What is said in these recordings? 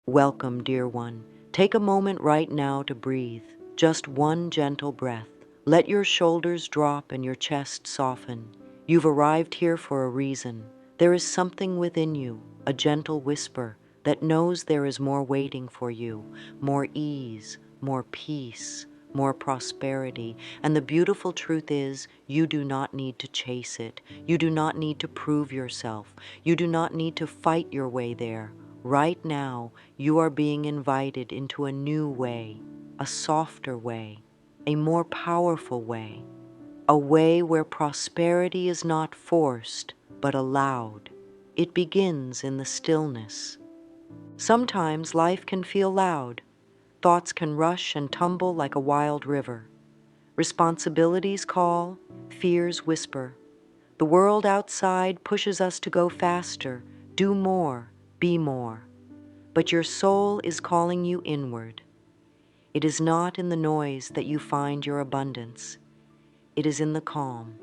Welcome, dear one. Take a moment right now to breathe. Just one gentle breath. Let your shoulders drop and your chest soften. You've arrived here for a reason. There is something within you, a gentle whisper, that knows there is more waiting for you, more ease, more peace, more prosperity. And the beautiful truth is, you do not need to chase it. You do not need to prove yourself. You do not need to fight your way there. Right now, you are being invited into a new way, a softer way, a more powerful way, a way where prosperity is not forced, but allowed. It begins in the stillness. Sometimes life can feel loud. Thoughts can rush and tumble like a wild river. Responsibilities call, fears whisper. The world outside pushes us to go faster, do more, be more. But your soul is calling you inward. It is not in the noise that you find your abundance. It is in the calm,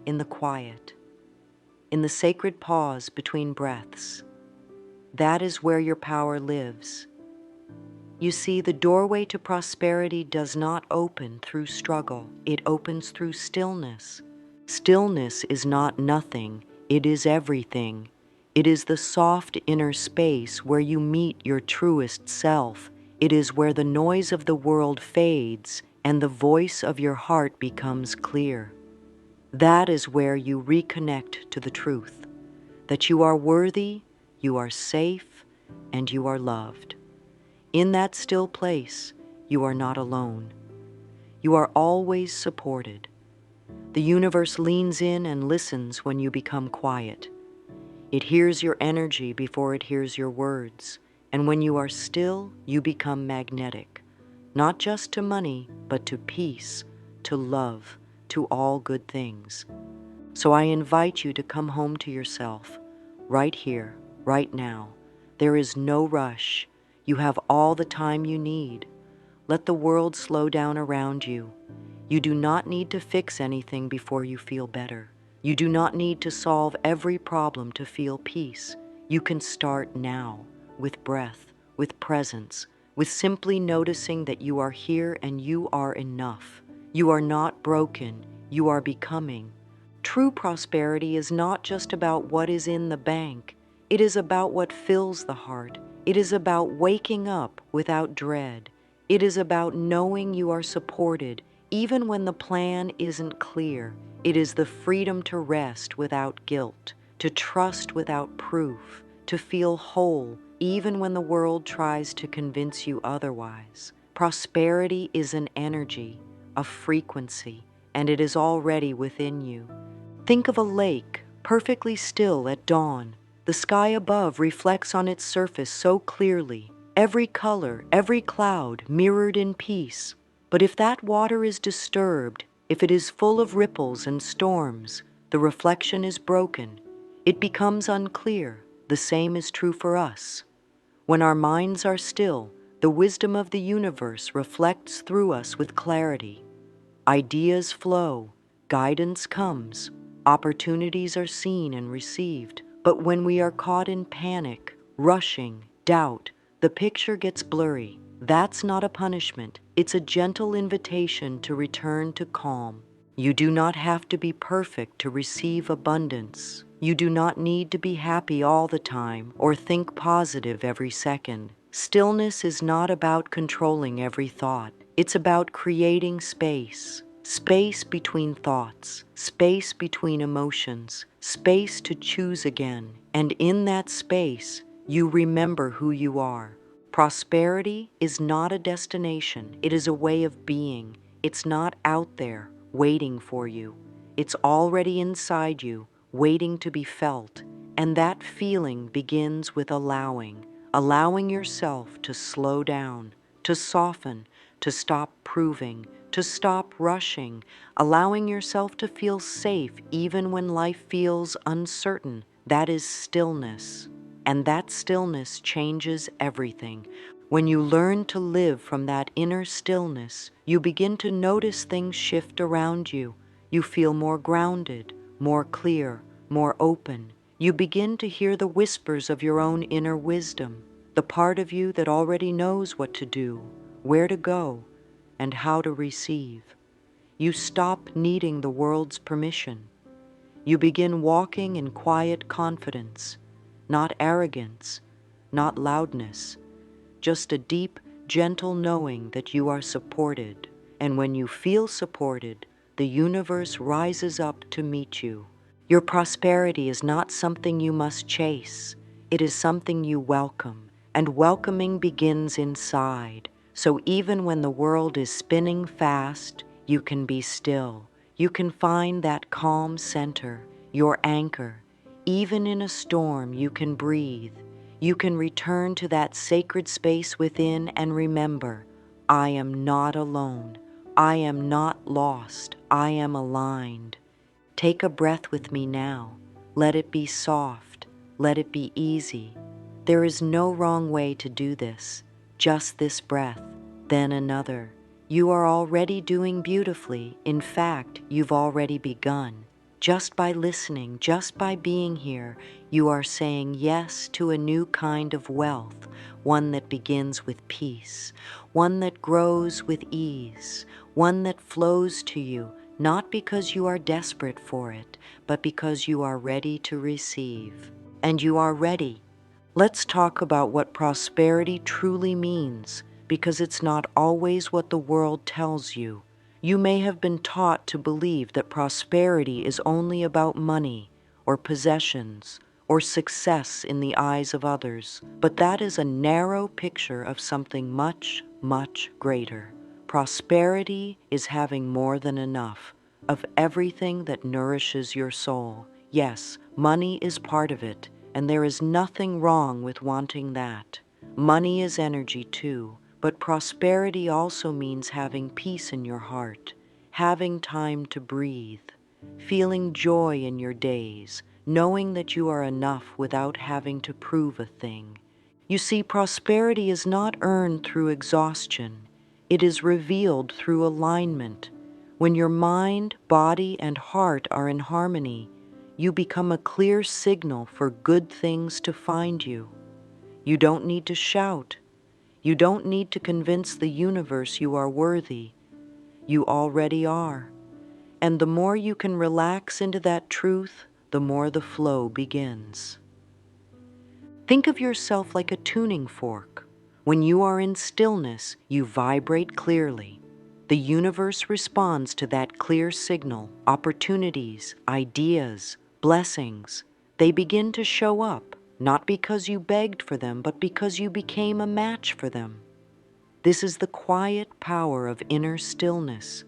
in the quiet, in the sacred pause between breaths. That is where your power lives. You see, the doorway to prosperity does not open through struggle. It opens through stillness. Stillness is not nothing. It is everything. It is the soft inner space where you meet your truest self. It is where the noise of the world fades and the voice of your heart becomes clear. That is where you reconnect to the truth, that you are worthy, you are safe, and you are loved. In that still place, you are not alone. You are always supported. The universe leans in and listens when you become quiet. It hears your energy before it hears your words. And when you are still, you become magnetic, not just to money, but to peace, to love, to all good things. So I invite you to come home to yourself, right here, right now. There is no rush. You have all the time you need. Let the world slow down around you. You do not need to fix anything before you feel better. You do not need to solve every problem to feel peace. You can start now, with breath, with presence, with simply noticing that you are here and you are enough. You are not broken, you are becoming. True prosperity is not just about what is in the bank. It is about what fills the heart. It is about waking up without dread. It is about knowing you are supported even when the plan isn't clear. It is the freedom to rest without guilt, to trust without proof, to feel whole even when the world tries to convince you otherwise. Prosperity is an energy, a frequency, and it is already within you. Think of a lake, perfectly still at dawn. The sky above reflects on its surface so clearly, every color, every cloud mirrored in peace. But if that water is disturbed, if it is full of ripples and storms, the reflection is broken. It becomes unclear. The same is true for us. When our minds are still, the wisdom of the universe reflects through us with clarity. Ideas flow, guidance comes, opportunities are seen and received. But when we are caught in panic, rushing, doubt, the picture gets blurry. That's not a punishment. It's a gentle invitation to return to calm. You do not have to be perfect to receive abundance. You do not need to be happy all the time or think positive every second. Stillness is not about controlling every thought. It's about creating space. Space between thoughts, space between emotions, space to choose again. And in that space, you remember who you are. Prosperity is not a destination. It is a way of being. It's not out there, waiting for you. It's already inside you, waiting to be felt. And that feeling begins with allowing yourself to slow down, to soften, to stop proving, to stop rushing, allowing yourself to feel safe even when life feels uncertain. That is stillness. And that stillness changes everything. When you learn to live from that inner stillness, you begin to notice things shift around you. You feel more grounded, more clear, more open. You begin to hear the whispers of your own inner wisdom. the part of you that already knows what to do, where to go, and how to receive. You stop needing the world's permission. You begin walking in quiet confidence, not arrogance, not loudness, just a deep, gentle knowing that you are supported. And when you feel supported, the universe rises up to meet you. Your prosperity is not something you must chase. It is something you welcome, and welcoming begins inside. So even when the world is spinning fast, you can be still. You can find that calm center, your anchor. Even in a storm, you can breathe. You can return to that sacred space within and remember, I am not alone. I am not lost. I am aligned. Take a breath with me now. Let it be soft. Let it be easy. There is no wrong way to do this. Just this breath, then another. You are already doing beautifully. In fact, you've already begun. Just by listening, just by being here, you are saying yes to a new kind of wealth, one that begins with peace, one that grows with ease, one that flows to you, not because you are desperate for it, but because you are ready to receive. And you are ready. Let's talk about what prosperity truly means, because it's not always what the world tells you. You may have been taught to believe that prosperity is only about money or possessions or success in the eyes of others, but that is a narrow picture of something much, much greater. Prosperity is having more than enough of everything that nourishes your soul. Yes, money is part of it, and there is nothing wrong with wanting that. Money is energy too, but prosperity also means having peace in your heart, having time to breathe, feeling joy in your days, knowing that you are enough without having to prove a thing. You see, prosperity is not earned through exhaustion. It is revealed through alignment. When your mind, body, and heart are in harmony, you become a clear signal for good things to find you. You don't need to shout. You don't need to convince the universe you are worthy. You already are. And the more you can relax into that truth, the more the flow begins. Think of yourself like a tuning fork. When you are in stillness, you vibrate clearly. The universe responds to that clear signal. Opportunities, ideas, blessings, they begin to show up, not because you begged for them, but because you became a match for them. This is the quiet power of inner stillness.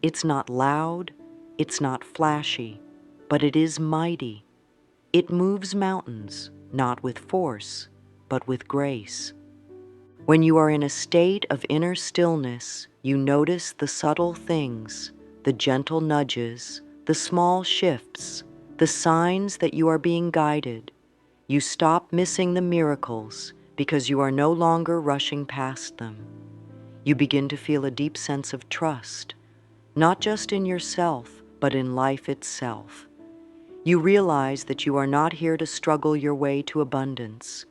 It's not loud, it's not flashy, but it is mighty. It moves mountains, not with force, but with grace. When you are in a state of inner stillness, you notice the subtle things, the gentle nudges, the small shifts, the signs that you are being guided. You stop missing the miracles because you are no longer rushing past them. You begin to feel a deep sense of trust, not just in yourself, but in life itself. You realize that you are not here to struggle your way to abundance.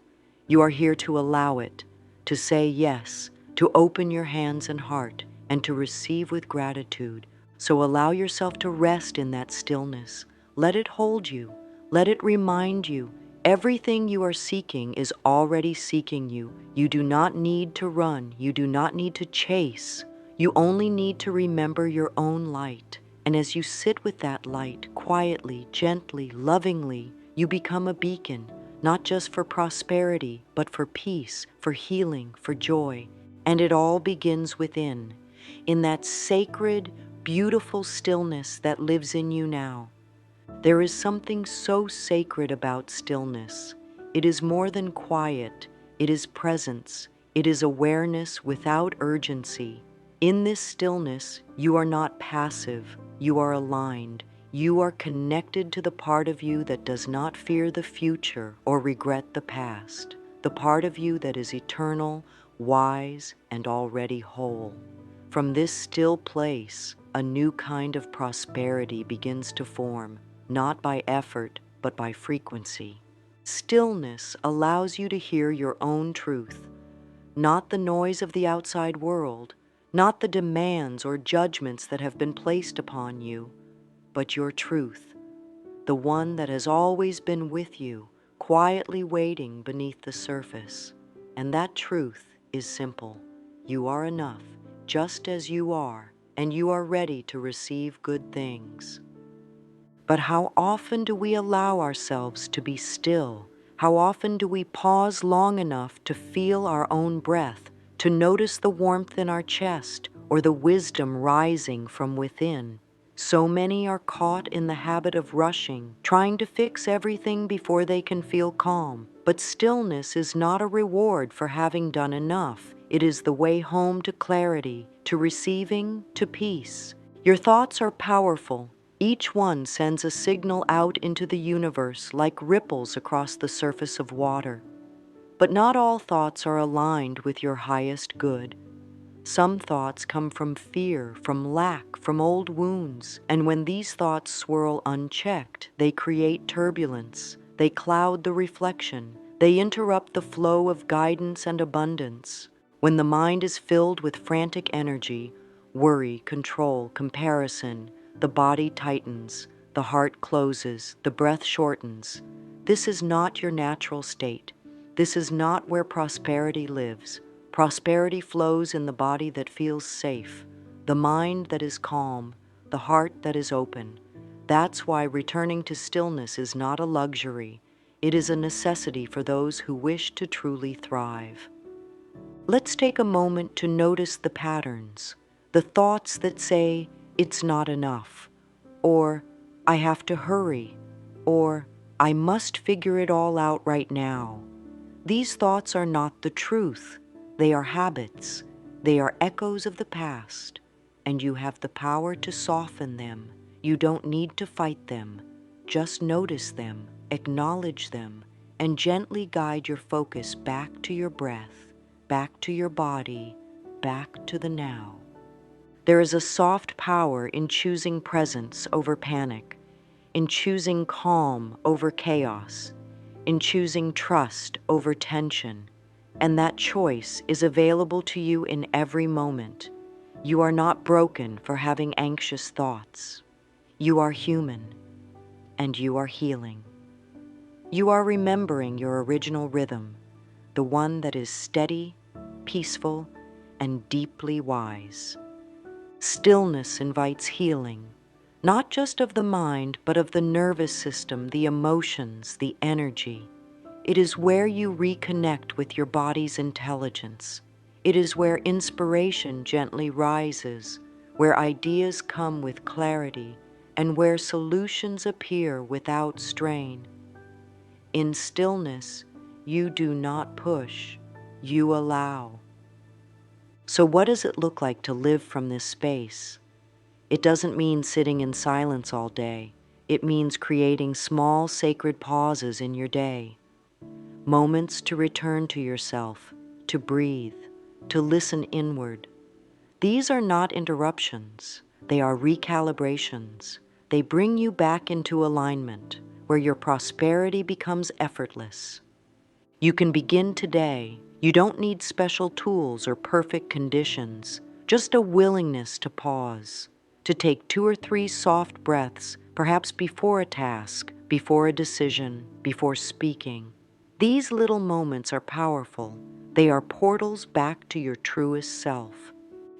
You are here to allow it, to say yes, to open your hands and heart, and to receive with gratitude. So allow yourself to rest in that stillness. Let it hold you. Let it remind you. Everything you are seeking is already seeking you. You do not need to run. You do not need to chase. You only need to remember your own light. And as you sit with that light, quietly, gently, lovingly, you become a beacon, not just for prosperity, but for peace, for healing, for joy. And it all begins within, in that sacred, beautiful stillness that lives in you now. There is something so sacred about stillness. It is more than quiet. It is presence. It is awareness without urgency. In this stillness, you are not passive. You are aligned. You are connected to the part of you that does not fear the future or regret the past, the part of you that is eternal, wise, and already whole. From this still place, a new kind of prosperity begins to form, not by effort, but by frequency. Stillness allows you to hear your own truth, not the noise of the outside world, not the demands or judgments that have been placed upon you, but your truth, the one that has always been with you, quietly waiting beneath the surface. And that truth is simple. You are enough, just as you are, and you are ready to receive good things. But how often do we allow ourselves to be still? How often do we pause long enough to feel our own breath, to notice the warmth in our chest or the wisdom rising from within? So many are caught in the habit of rushing, trying to fix everything before they can feel calm. But stillness is not a reward for having done enough. It is the way home to clarity, to receiving, to peace. Your thoughts are powerful. Each one sends a signal out into the universe like ripples across the surface of water. But not all thoughts are aligned with your highest good. Some thoughts come from fear, from lack, from old wounds, and when these thoughts swirl unchecked, they create turbulence, they cloud the reflection, they interrupt the flow of guidance and abundance. When the mind is filled with frantic energy, worry, control, comparison, the body tightens, the heart closes, the breath shortens. This is not your natural state. This is not where prosperity lives. Prosperity flows in the body that feels safe, the mind that is calm, the heart that is open. That's why returning to stillness is not a luxury. It is a necessity for those who wish to truly thrive. Let's take a moment to notice the patterns, the thoughts that say, "It's not enough," or "I have to hurry," or "I must figure it all out right now." These thoughts are not the truth. They are habits. They are echoes of the past, and you have the power to soften them. You don't need to fight them. Just notice them, acknowledge them, and gently guide your focus back to your breath, back to your body, back to the now. There is a soft power in choosing presence over panic, in choosing calm over chaos, in choosing trust over tension, and that choice is available to you in every moment. You are not broken for having anxious thoughts. You are human, and you are healing. You are remembering your original rhythm, the one that is steady, peaceful, and deeply wise. Stillness invites healing, not just of the mind, but of the nervous system, the emotions, the energy. It is where you reconnect with your body's intelligence. It is where inspiration gently rises, where ideas come with clarity, and where solutions appear without strain. In stillness, you do not push, you allow. So what does it look like to live from this space? It doesn't mean sitting in silence all day. It means creating small sacred pauses in your day. Moments to return to yourself, to breathe, to listen inward. These are not interruptions. They are recalibrations. They bring you back into alignment, where your prosperity becomes effortless. You can begin today. You don't need special tools or perfect conditions, just a willingness to pause, to take 2 or 3 soft breaths, perhaps before a task, before a decision, before speaking. These little moments are powerful. They are portals back to your truest self.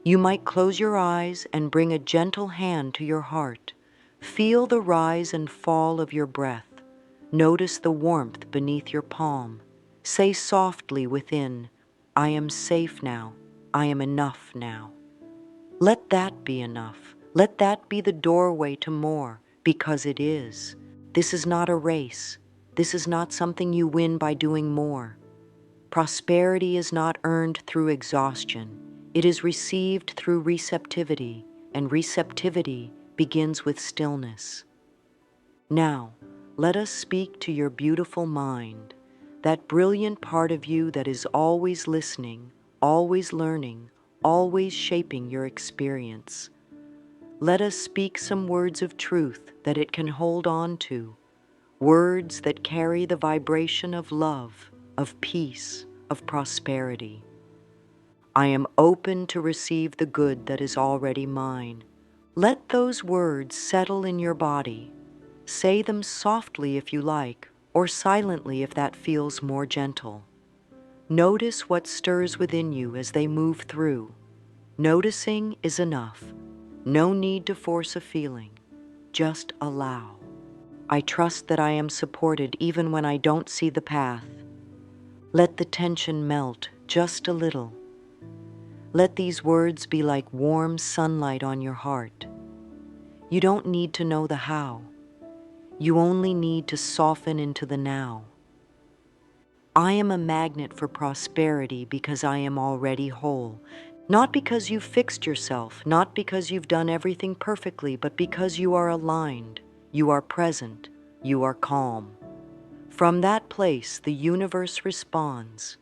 You might close your eyes and bring a gentle hand to your heart. Feel the rise and fall of your breath. Notice the warmth beneath your palm. Say softly within, "I am safe now. I am enough now." Let that be enough. Let that be the doorway to more, because it is. This is not a race. This is not something you win by doing more. Prosperity is not earned through exhaustion. It is received through receptivity, and receptivity begins with stillness. Now, let us speak to your beautiful mind, that brilliant part of you that is always listening, always learning, always shaping your experience. Let us speak some words of truth that it can hold on to, words that carry the vibration of love, of peace, of prosperity. I am open to receive the good that is already mine. Let those words settle in your body. Say them softly if you like, or silently if that feels more gentle. Notice what stirs within you as they move through. Noticing is enough. No need to force a feeling. Just allow. I trust that I am supported even when I don't see the path. Let the tension melt just a little. Let these words be like warm sunlight on your heart. You don't need to know the how. You only need to soften into the now. I am a magnet for prosperity because I am already whole. Not because you've fixed yourself, not because you've done everything perfectly, but because you are aligned, you are present, you are calm. From that place, the universe responds.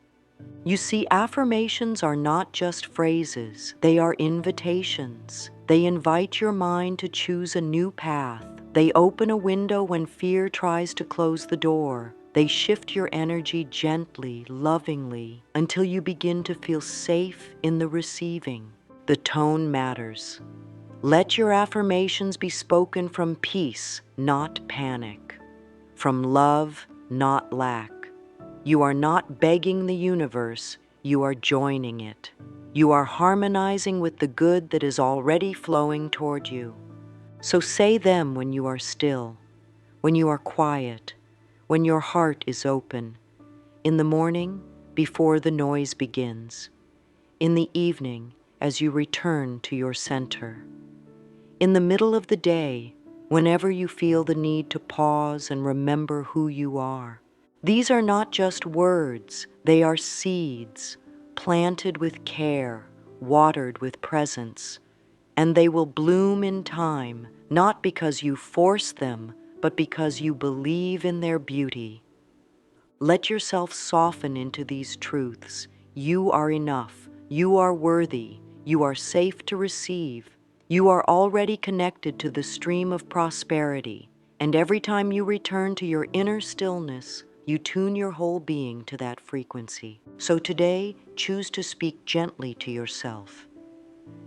You see, affirmations are not just phrases, they are invitations. They invite your mind to choose a new path. They open a window when fear tries to close the door. They shift your energy gently, lovingly, until you begin to feel safe in the receiving. The tone matters. Let your affirmations be spoken from peace, not panic. From love, not lack. You are not begging the universe, you are joining it. You are harmonizing with the good that is already flowing toward you. So say them when you are still, when you are quiet, when your heart is open. In the morning, before the noise begins. In the evening, as you return to your center. In the middle of the day, whenever you feel the need to pause and remember who you are. These are not just words, they are seeds, planted with care, watered with presence, and they will bloom in time, not because you force them, but because you believe in their beauty. Let yourself soften into these truths. You are enough, you are worthy, you are safe to receive, you are already connected to the stream of prosperity, and every time you return to your inner stillness, you tune your whole being to that frequency. So today, choose to speak gently to yourself.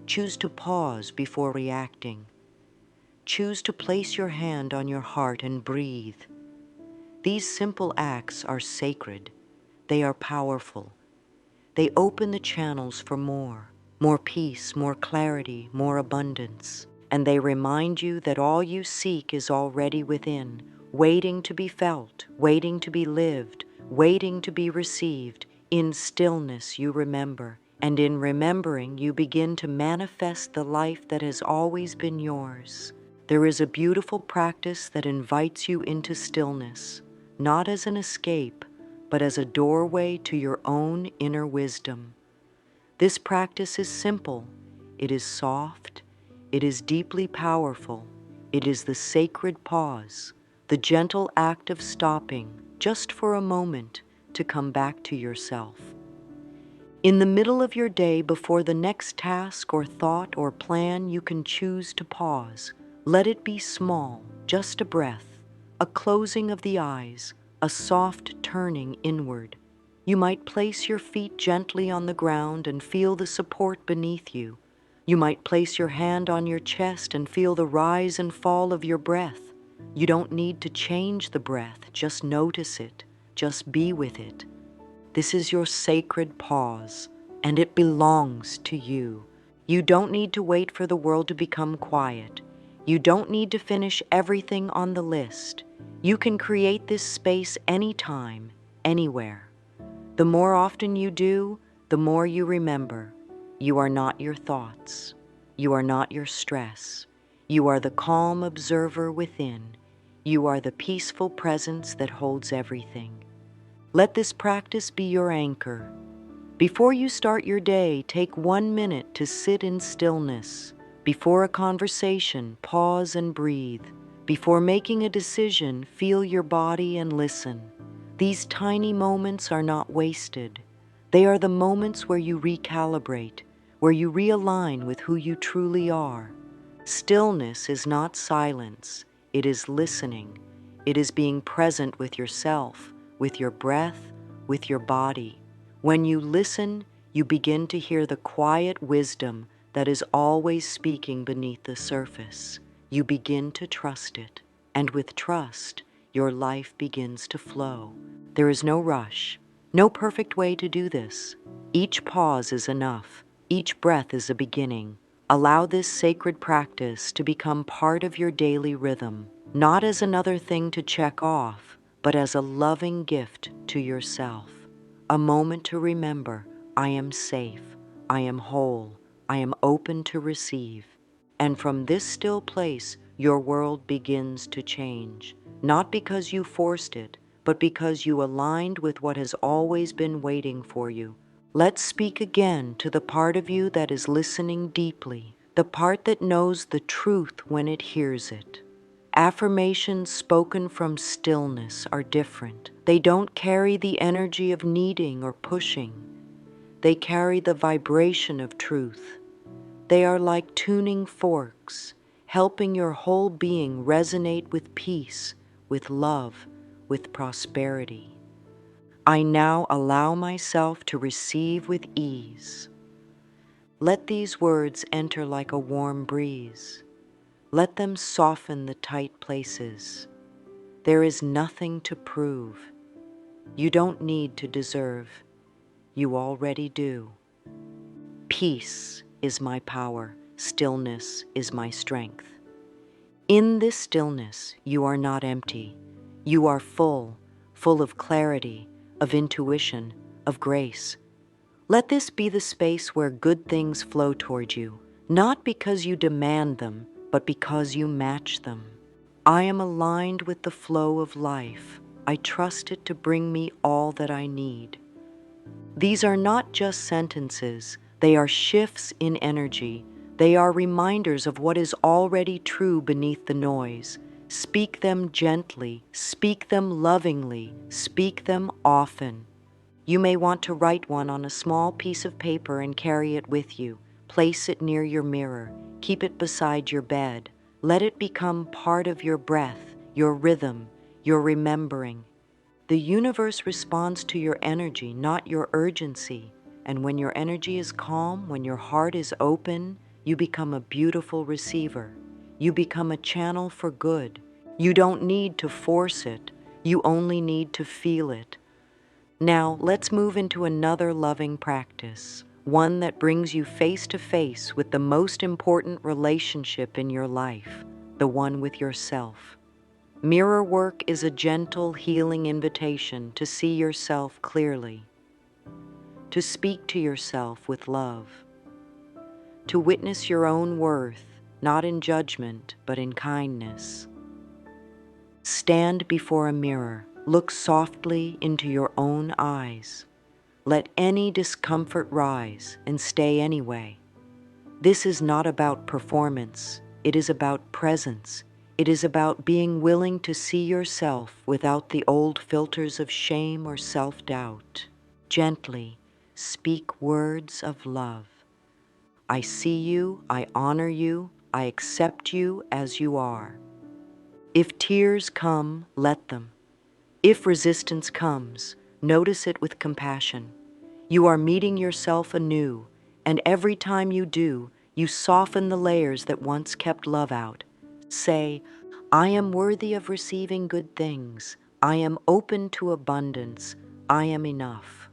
Choose to pause before reacting. Choose to place your hand on your heart and breathe. These simple acts are sacred. They are powerful. They open the channels for more peace, more clarity, more abundance. And they remind you that all you seek is already within, waiting to be felt, waiting to be lived, waiting to be received. In stillness you remember, and in remembering you begin to manifest the life that has always been yours. There is a beautiful practice that invites you into stillness, not as an escape, but as a doorway to your own inner wisdom. This practice is simple, it is soft, it is deeply powerful, it is the sacred pause, the gentle act of stopping just for a moment to come back to yourself. In the middle of your day, before the next task or thought or plan, you can choose to pause. Let it be small, just a breath, a closing of the eyes, a soft turning inward. You might place your feet gently on the ground and feel the support beneath you. You might place your hand on your chest and feel the rise and fall of your breath. You don't need to change the breath, just notice it, just be with it. This is your sacred pause, and it belongs to you. You don't need to wait for the world to become quiet. You don't need to finish everything on the list. You can create this space anytime, anywhere. The more often you do, the more you remember. You are not your thoughts. You are not your stress. You are the calm observer within. You are the peaceful presence that holds everything. Let this practice be your anchor. Before you start your day, take 1 minute to sit in stillness. Before a conversation, pause and breathe. Before making a decision, feel your body and listen. These tiny moments are not wasted. They are the moments where you recalibrate, where you realign with who you truly are. Stillness is not silence, it is listening. It is being present with yourself, with your breath, with your body. When you listen, you begin to hear the quiet wisdom that is always speaking beneath the surface. You begin to trust it, and with trust, your life begins to flow. There is no rush, no perfect way to do this. Each pause is enough. Each breath is a beginning. Allow this sacred practice to become part of your daily rhythm, not as another thing to check off, but as a loving gift to yourself. A moment to remember, I am safe, I am whole, I am open to receive. And from this still place, your world begins to change, not because you forced it, but because you aligned with what has always been waiting for you. Let's speak again to the part of you that is listening deeply, the part that knows the truth when it hears it. Affirmations spoken from stillness are different. They don't carry the energy of needing or pushing. They carry the vibration of truth. They are like tuning forks, helping your whole being resonate with peace, with love, with prosperity. I now allow myself to receive with ease. Let these words enter like a warm breeze. Let them soften the tight places. There is nothing to prove. You don't need to deserve. You already do. Peace is my power. Stillness is my strength. In this stillness, you are not empty. You are full, full of clarity, of intuition, of grace. Let this be the space where good things flow toward you, not because you demand them, but because you match them. I am aligned with the flow of life. I trust it to bring me all that I need. These are not just sentences, they are shifts in energy. They are reminders of what is already true beneath the noise. Speak them gently, speak them lovingly, speak them often. You may want to write one on a small piece of paper and carry it with you. Place it near your mirror. Keep it beside your bed. Let it become part of your breath, your rhythm, your remembering. The universe responds to your energy, not your urgency. And when your energy is calm, when your heart is open, you become a beautiful receiver. You become a channel for good. You don't need to force it. You only need to feel it. Now, let's move into another loving practice, one that brings you face to face with the most important relationship in your life, the one with yourself. Mirror work is a gentle, healing invitation to see yourself clearly, to speak to yourself with love, to witness your own worth, not in judgment, but in kindness. Stand before a mirror. Look softly into your own eyes. Let any discomfort rise and stay anyway. This is not about performance. It is about presence. It is about being willing to see yourself without the old filters of shame or self-doubt. Gently speak words of love. I see you, I honor you, I accept you as you are. If tears come, let them. If resistance comes, notice it with compassion. You are meeting yourself anew, and every time you do, you soften the layers that once kept love out. Say, I am worthy of receiving good things. I am open to abundance. I am enough.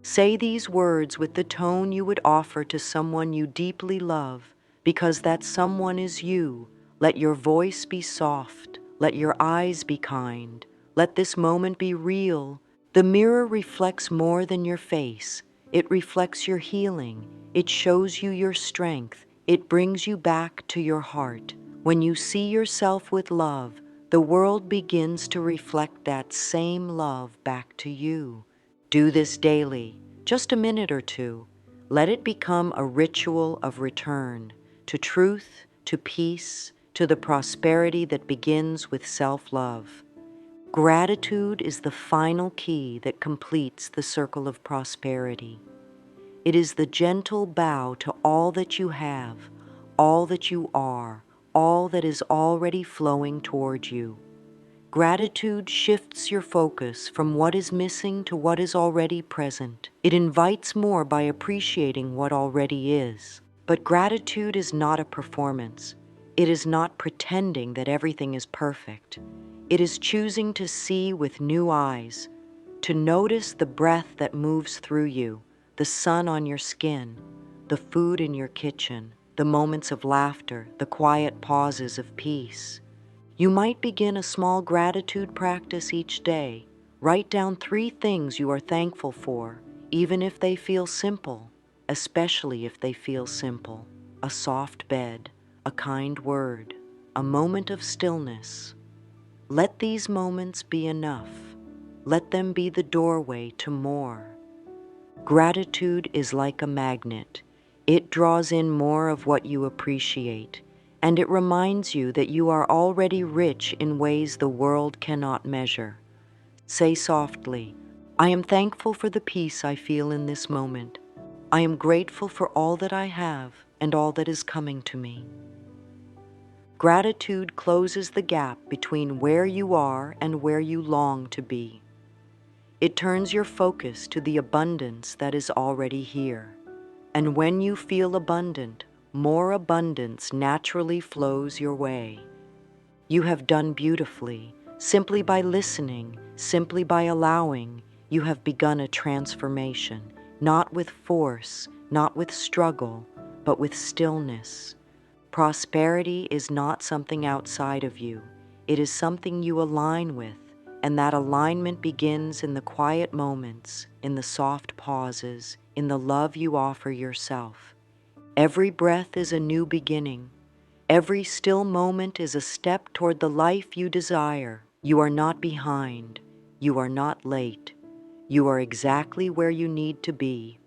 Say these words with the tone you would offer to someone you deeply love, because that someone is you. Let your voice be soft. Let your eyes be kind. Let this moment be real. The mirror reflects more than your face. It reflects your healing. It shows you your strength. It brings you back to your heart. When you see yourself with love, the world begins to reflect that same love back to you. Do this daily, just a minute or two. Let it become a ritual of return to truth, to peace, to the prosperity that begins with self-love. Gratitude is the final key that completes the circle of prosperity. It is the gentle bow to all that you have, all that you are, all that is already flowing toward you. Gratitude shifts your focus from what is missing to what is already present. It invites more by appreciating what already is. But gratitude is not a performance. It is not pretending that everything is perfect. It is choosing to see with new eyes, to notice the breath that moves through you, the sun on your skin, the food in your kitchen, the moments of laughter, the quiet pauses of peace. You might begin a small gratitude practice each day. Write down 3 things you are thankful for, even if they feel simple, especially if they feel simple. A soft bed, a kind word, a moment of stillness. Let these moments be enough. Let them be the doorway to more. Gratitude is like a magnet. It draws in more of what you appreciate, and it reminds you that you are already rich in ways the world cannot measure. Say softly, "I am thankful for the peace I feel in this moment. I am grateful for all that I have and all that is coming to me." Gratitude closes the gap between where you are and where you long to be. It turns your focus to the abundance that is already here. And when you feel abundant, more abundance naturally flows your way. You have done beautifully. Simply by listening, simply by allowing, you have begun a transformation, not with force, not with struggle, but with stillness. Prosperity is not something outside of you. It is something you align with, and that alignment begins in the quiet moments, in the soft pauses, in the love you offer yourself. Every breath is a new beginning. Every still moment is a step toward the life you desire. You are not behind. You are not late. You are exactly where you need to be.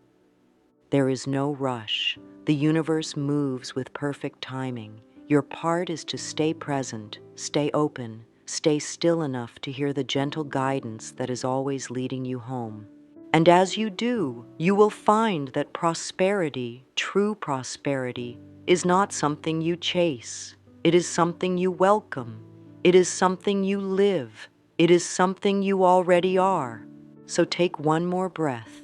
There is no rush. The universe moves with perfect timing. Your part is to stay present, stay open, stay still enough to hear the gentle guidance that is always leading you home. And as you do, you will find that prosperity, true prosperity, is not something you chase. It is something you welcome. It is something you live. It is something you already are. So take one more breath.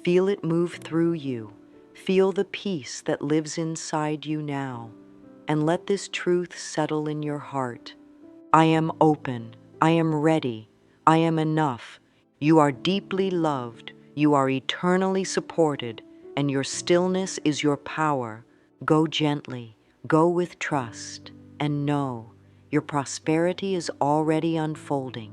Feel it move through you. Feel the peace that lives inside you now. And let this truth settle in your heart. I am open. I am ready. I am enough. You are deeply loved. You are eternally supported. And your stillness is your power. Go gently. Go with trust. And know your prosperity is already unfolding.